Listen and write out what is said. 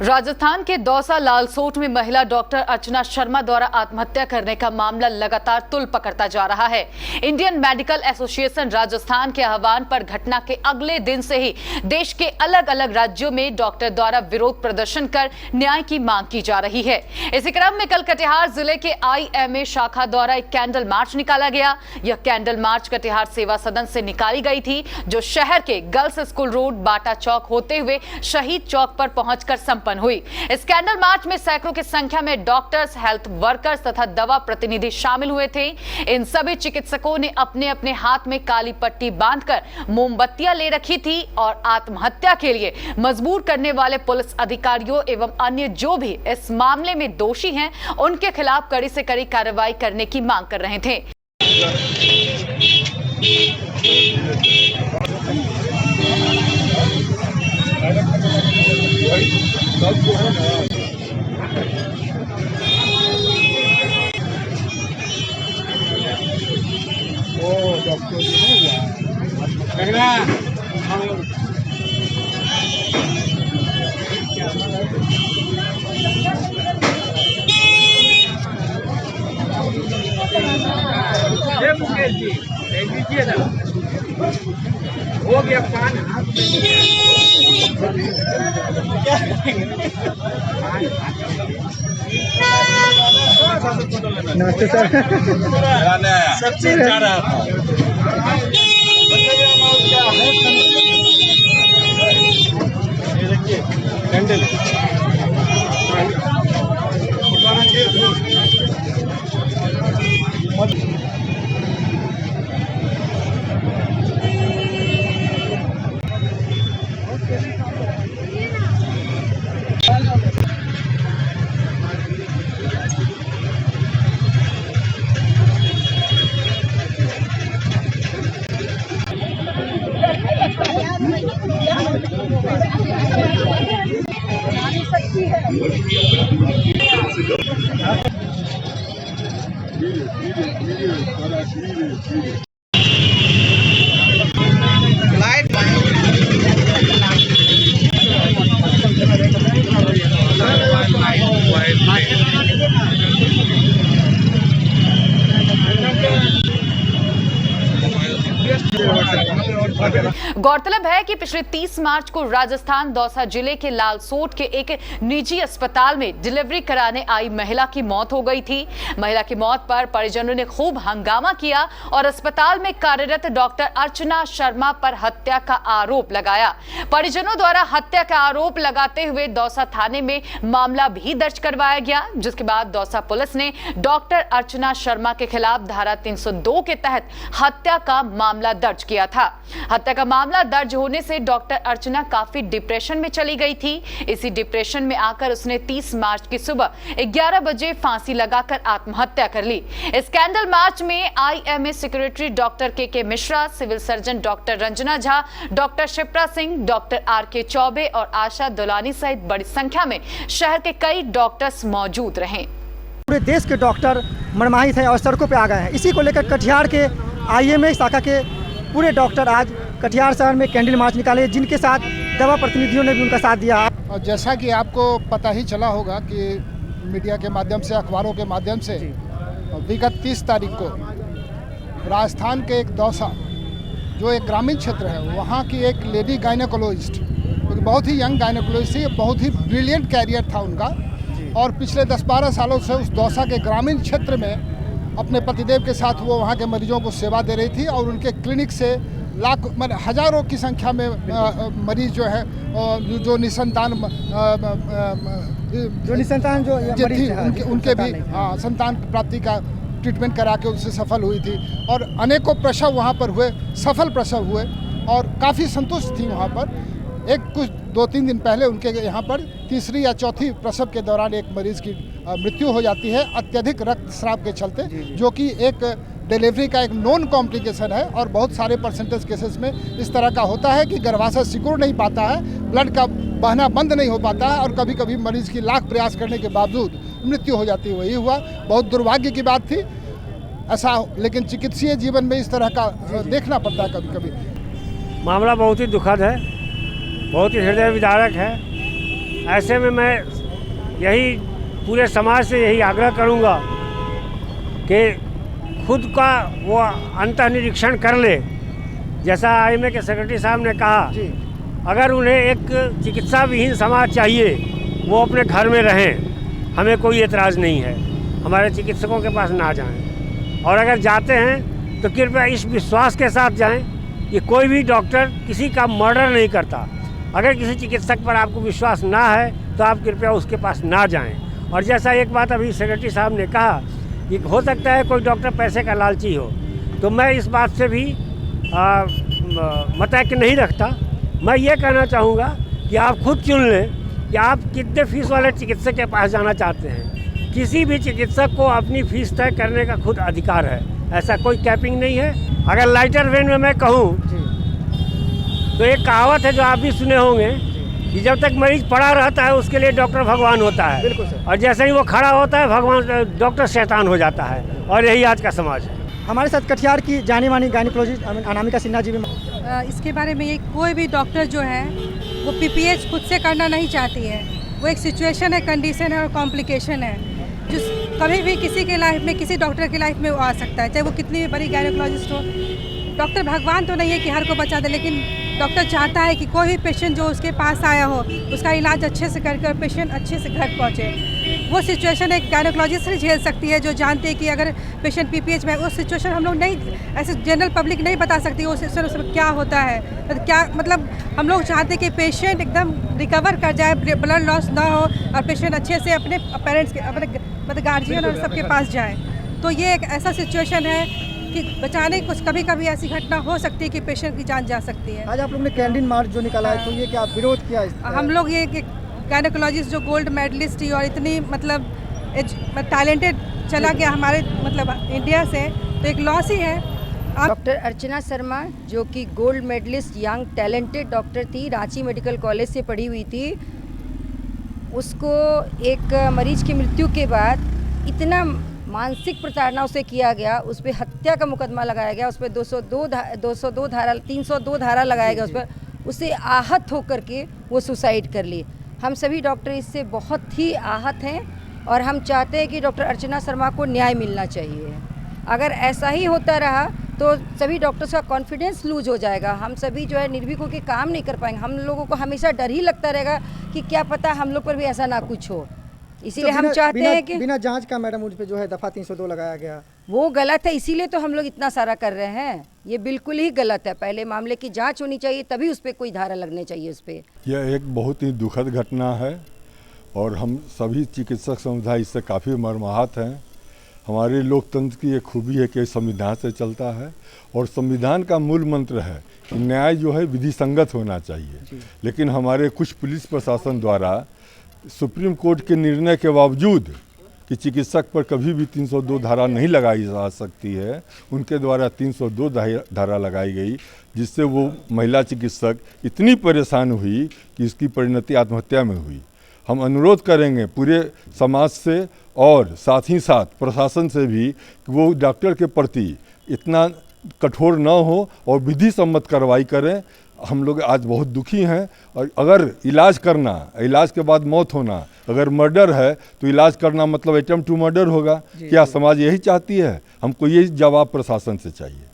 राजस्थान के दौसा लालसोट में महिला डॉक्टर अर्चना शर्मा द्वारा आत्महत्या करने का मामला लगातार तुल पकड़ता जा रहा है। इंडियन मेडिकल एसोसिएशन राजस्थान के आह्वान पर घटना के अगले दिन से ही देश के अलग अलग राज्यों में डॉक्टर द्वारा विरोध प्रदर्शन कर न्याय की मांग की जा रही है। इसी क्रम में कल कटिहार जिले के IMA शाखा द्वारा एक कैंडल मार्च निकाला गया। यह कैंडल मार्च कटिहार सेवा सदन से निकाली गई थी, जो शहर के गर्ल्स स्कूल रोड, बाटा चौक होते हुए शहीद चौक पर पहुंचकर संपन्न हुई। इस कैंडल मार्च में सैकड़ों की संख्या में डॉक्टर्स, हेल्थ वर्कर्स तथा दवा प्रतिनिधि शामिल हुए थे। इन सभी चिकित्सकों ने अपने अपने हाथ में काली पट्टी बांधकर मोमबत्तियां ले रखी थी और आत्महत्या के लिए मजबूर करने वाले पुलिस अधिकारियों एवं अन्य जो भी इस मामले में दोषी हैं, उनके खिलाफ कड़ी से कड़ी कार्रवाई करने की मांग कर रहे थे। डॉक्टर ये मुकेश जी दीजिए ना, हो गया पान हाथ नमस्ते सर। सबसे अच्छा रहा था कैंडल गौरतलब है कि पिछले 30 मार्च को राजस्थान दौसा जिले के लालसोट के एक निजी अस्पताल में डिलीवरी कराने आई महिला की मौत हो गई थी। महिला की मौत पर परिजनों ने खूब हंगामा किया और अस्पताल में कार्यरत डॉक्टर अर्चना शर्मा पर हत्या का आरोप लगाया। परिजनों द्वारा हत्या का आरोप लगाते हुए दौसा थाने में मामला भी दर्ज करवाया गया, जिसके बाद दौसा पुलिस ने डॉक्टर अर्चना शर्मा के खिलाफ धारा 302 के तहत हत्या का मामला दर्ज किया था। हत्या का मामला दर्ज होने से डॉक्टर अर्चना काफी डिप्रेशन में चली गई थी। इसी डिप्रेशन में आकर उसने 30 मार्च की सुबह 11 बजे फांसी लगाकर आत्महत्या कर ली। इस कैंडल मार्च में IMA secretary doctor K Mishra, civil surgeon doctor Ranjana Jha, doctor Shipra Singh, doctor RK Choubey और आशा दुलानी सहित बड़ी संख्या में शहर के कई डॉक्टर्स मौजूद रहे। पूरे देश के डॉक्टर मनमाहित हैं और सड़कों पे आ गए हैं। इसी को लेकर कटिहार के IMA शाखा के पूरे डॉक्टर आज कटिहार शहर में कैंडल मार्च निकाले, जिनके साथ दवा प्रतिनिधियों ने भी उनका साथ दिया। और जैसा कि आपको पता ही चला होगा कि मीडिया के माध्यम से, अखबारों के माध्यम से विगत 30 तारीख को राजस्थान के एक दौसा, जो एक ग्रामीण क्षेत्र है, वहाँ की एक लेडी गायनेकोलॉजिस्ट, बहुत ही यंग गायनेकोलॉजिस्ट थी, बहुत ही ब्रिलियंट कैरियर था उनका, और पिछले 10-12 सालों से उस दौसा के ग्रामीण क्षेत्र में अपने पतिदेव के साथ वो वहाँ के मरीजों को सेवा दे रही थी और उनके क्लिनिक से हजारों की संख्या में मरीज जो है, जो निसंतान जो थी, उनके भी संतान प्राप्ति का ट्रीटमेंट करा के उनसे सफल हुई थी और अनेकों प्रसव वहाँ पर हुए, सफल प्रसव हुए और काफ़ी संतुष्ट थी वहाँ पर। एक कुछ 2-3 दिन पहले उनके यहाँ पर तीसरी या चौथी प्रसव के दौरान एक मरीज की मृत्यु हो जाती है अत्यधिक रक्तस्राव के चलते, जो कि एक डिलीवरी का एक नॉन कॉम्प्लिकेशन है और बहुत सारे परसेंटेज केसेस में इस तरह का होता है कि गर्भाशय सिकुड़ नहीं पाता है, ब्लड का बहना बंद नहीं हो पाता है और कभी कभी मरीज की लाख प्रयास करने के बावजूद मृत्यु हो जाती है। वही हुआ, बहुत दुर्भाग्य की बात थी ऐसा, लेकिन चिकित्सीय जीवन में इस तरह का देखना पड़ता है कभी कभी। मामला बहुत ही दुखद है, बहुत ही हृदय विदारक है। ऐसे में मैं यही पूरे समाज से यही आग्रह करूंगा कि खुद का वो अंतर्निरीक्षण कर ले। जैसा आईएमए के सेक्रेटरी साहब ने कहा, अगर उन्हें एक चिकित्सा विहीन समाज चाहिए, वो अपने घर में रहें, हमें कोई एतराज़ नहीं है, हमारे चिकित्सकों के पास ना जाएं। और अगर जाते हैं तो कृपया इस विश्वास के साथ जाएं कि कोई भी डॉक्टर किसी का मर्डर नहीं करता। अगर किसी चिकित्सक पर आपको विश्वास ना है तो आप कृपया उसके पास ना जाएं। और जैसा एक बात अभी सेक्रेटरी साहब ने कहा कि हो सकता है कोई डॉक्टर पैसे का लालची हो, तो मैं इस बात से भी मतैक्य नहीं रखता। मैं ये कहना चाहूँगा कि आप खुद चुन लें कि आप कितने फीस वाले चिकित्सक के पास जाना चाहते हैं। किसी भी चिकित्सक को अपनी फीस तय करने का खुद अधिकार है, ऐसा कोई कैपिंग नहीं है। अगर लाइटर वेन में मैं कहूँ तो एक कहावत है जो आप भी सुने होंगे कि जब तक मरीज पड़ा रहता है उसके लिए डॉक्टर भगवान होता है। बिल्कुल सर। और जैसे ही वो खड़ा होता है भगवान डॉक्टर शैतान हो जाता है। और यही आज का समाज है। हमारे साथ कटिहार की जानी मानी गायनिकोलॉजिस्ट अनामिका सिन्हा जी भी। इसके बारे में ये कोई भी डॉक्टर जो है वो पीपीएच खुद से करना नहीं चाहती है। वो एक सिचुएशन है, कंडीशन है और कॉम्प्लिकेशन है जो कभी भी किसी के लाइफ में, किसी डॉक्टर की लाइफ में वो आ सकता है, चाहे वो कितनी भी बड़ी गायनिकोलॉजिस्ट हो। डॉक्टर भगवान तो नहीं है कि हर को बचा दे, लेकिन डॉक्टर चाहता है कि कोई भी पेशेंट जो उसके पास आया हो उसका इलाज अच्छे से करके पेशेंट अच्छे से घर पहुँचे। वो सिचुएशन एक गायनिकोलॉजिस्ट नहीं झेल सकती है, जो जानते हैं कि अगर पेशेंट पीपीएच में, उस सिचुएशन हम लोग नहीं, ऐसे जनरल पब्लिक नहीं बता सकती उस सिचुएशन उसमें क्या होता है। तो क्या मतलब हम लोग चाहते हैं कि पेशेंट एकदम रिकवर कर जाए, ब्लड लॉस ना हो और पेशेंट अच्छे से अपने पेरेंट्स के, अपने मतलब गार्जियन और सबके पास जाए। तो ये एक ऐसा सिचुएशन है कि बचाने कुछ कभी कभी ऐसी घटना हो सकती है कि पेशेंट की जान जा सकती है। आज आप लोग ने कैंडीन मार्च जो निकाला है, तो ये क्या विरोध किया है? हम लोग ये गायनिकोलॉजिस्ट जो गोल्ड मेडलिस्ट थी और इतनी मतलब टैलेंटेड चला गया हमारे मतलब इंडिया से, तो एक लॉस ही है। डॉक्टर अर्चना शर्मा जो कि gold medallist young talented doctor थी, रांची मेडिकल कॉलेज से पढ़ी हुई थी, उसको एक मरीज की मृत्यु के बाद इतना मानसिक प्रताड़ना उसे किया गया, उस पर हत्या का मुकदमा लगाया गया, उस पर 302 धारा लगाया गया उस पर, उससे आहत होकर के वो सुसाइड कर ली। हम सभी डॉक्टर इससे बहुत ही आहत हैं और हम चाहते हैं कि डॉक्टर अर्चना शर्मा को न्याय मिलना चाहिए। अगर ऐसा ही होता रहा तो सभी डॉक्टर्स का कॉन्फिडेंस लूज हो जाएगा, हम सभी जो है निर्भीक होकर काम नहीं कर पाएंगे। हम लोगों को हमेशा डर ही लगता रहेगा कि क्या पता हम लोग पर भी ऐसा ना कुछ हो। इसीलिए हम चाहते हैं कि बिना जांच का मैडम उस पे जो है दफा 302 लगाया गया, वो गलत है। इसीलिए तो हम लोग इतना सारा कर रहे हैं, ये बिल्कुल ही गलत है। पहले मामले की जांच होनी चाहिए, तभी उस पर कोई धारा लगनी चाहिए उस पर। यह एक बहुत ही दुखद घटना है और हम सभी चिकित्सक समुदाय इससे काफ़ी मर्माहत हैं। हमारे लोकतंत्र की एक खूबी है कि संविधान से चलता है और संविधान का मूल मंत्र है कि न्याय जो है विधि संगत होना चाहिए। लेकिन हमारे कुछ पुलिस प्रशासन द्वारा सुप्रीम कोर्ट के निर्णय के बावजूद कि चिकित्सक पर कभी भी 302 धारा नहीं लगाई जा सकती है, उनके द्वारा 302 धारा लगाई गई, जिससे वो महिला चिकित्सक इतनी परेशान हुई कि इसकी परिणति आत्महत्या में हुई। हम अनुरोध करेंगे पूरे समाज से और साथ ही साथ प्रशासन से भी कि वो डॉक्टर के प्रति इतना कठोर न हो और विधि सम्मत कार्रवाई करें। हम लोग आज बहुत दुखी हैं और अगर इलाज करना, इलाज के बाद मौत होना, अगर मर्डर है तो इलाज करना मतलब अटेम्प्ट टू मर्डर होगा। क्या समाज यही चाहती है? हमको यही जवाब प्रशासन से चाहिए।